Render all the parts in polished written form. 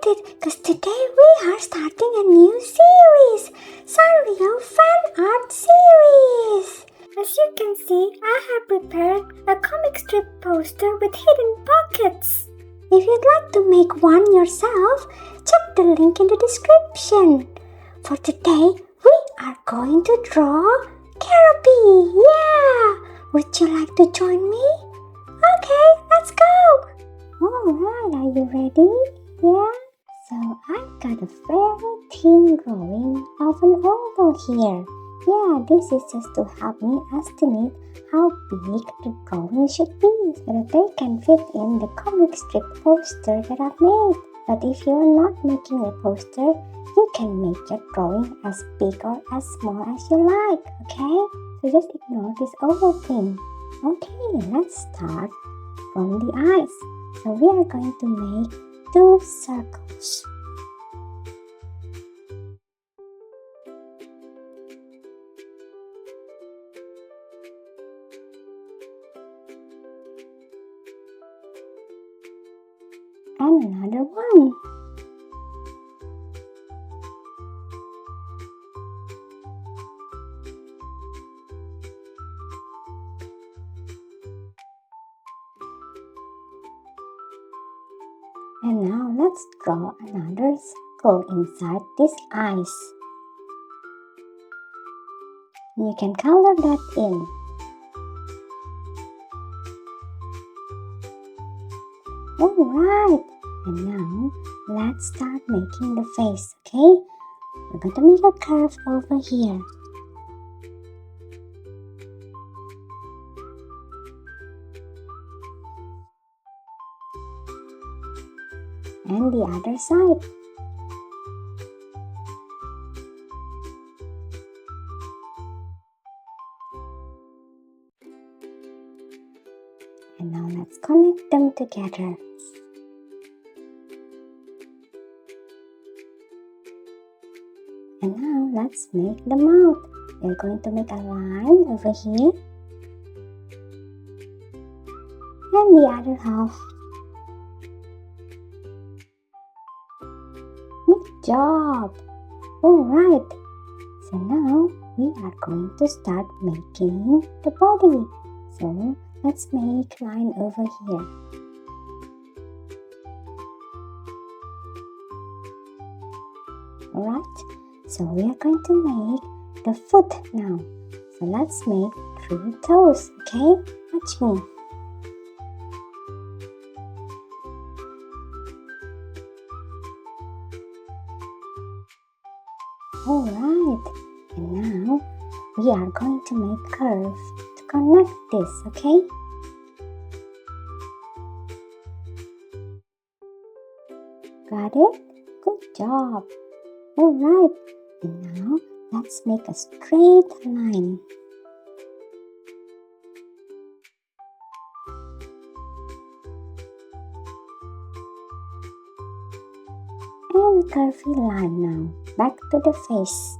excited because today we are starting a new series, Sanrio Fan Art Series. As you can see, I have prepared a comic strip poster with hidden pockets. If you'd like to make one yourself, check the link in the description. For today, we are going to draw Keroppi. Yeah! Would you like to join me? Okay, let's go! Alright, are you ready? Yeah? So I've got a very thin drawing of an oval here. Yeah, this is just to help me estimate how big the drawing should be so that they can fit in the comic strip poster that I've made. But if you're not making a poster, you can make your drawing as big or as small as you like, okay? So just ignore this oval thing. Okay, let's start from the eyes. So we are going to make 2 circles. And another one. And now let's draw another circle inside these eyes. You can color that in. Alright, and now let's start making the face, okay? We're going to make a curve over here. And the other side. And now let's connect them together. And now let's make the mouth. We're going to make a line over here. And the other half. Good job! Alright, so now we are going to start making the body. So let's make a line over here. Alright, so we are going to make the foot now. So let's make 3 toes, okay? Watch me. Alright, and now we are going to make curve to connect this, okay? Got it? Good job! Alright, and now let's make a straight line. And curvy line now, back to the face.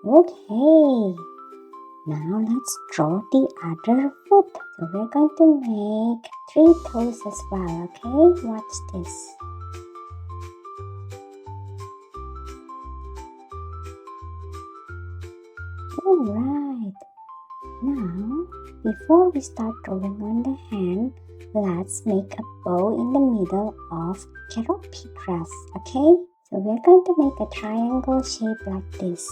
Okay, now let's draw the other foot. So we're going to make 3 toes as well, okay? Watch this. Alright, now before we start drawing on the hand, let's make a bow in the middle of Keroppi dress, okay? So we're going to make a triangle shape like this.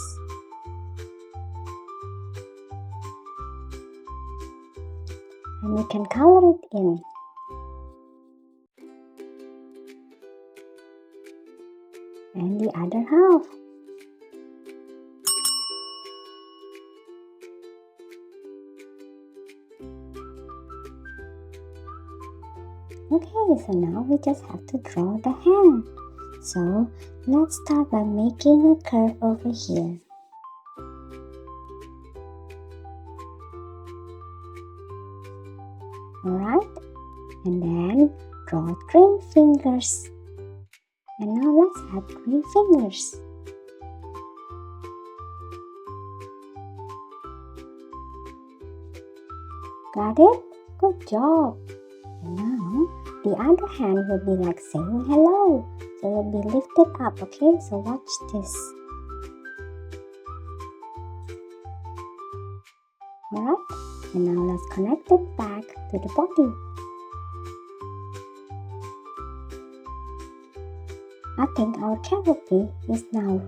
And we can color it in. And the other half. Okay, so now we just have to draw the hand. So let's start by making a curve over here. Alright, and then draw 3 fingers. And now let's add 3 fingers. Got it? Good job. And now, the other hand will be like saying hello. So it will be lifted up, okay? So watch this. Alright? And now let's connect it back to the body. I think our Keroppi is now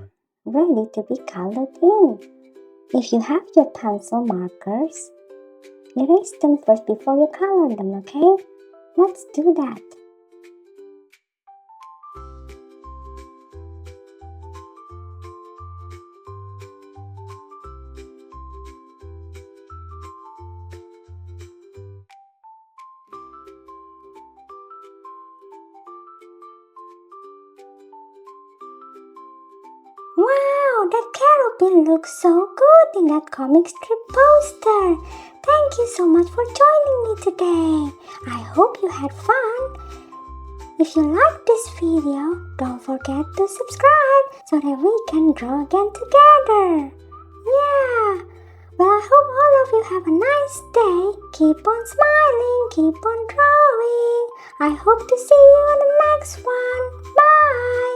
ready to be colored in. If you have your pencil markers, erase them first before you color them, okay? Let's do that. Wow, that Keroppi looks so good in that comic strip poster. Thank you so much for joining me today. I hope you had fun. If you liked this video, don't forget to subscribe so that we can draw again together. Yeah. Well, I hope all of you have a nice day. Keep on smiling, keep on drawing. I hope to see you on the next one. Bye.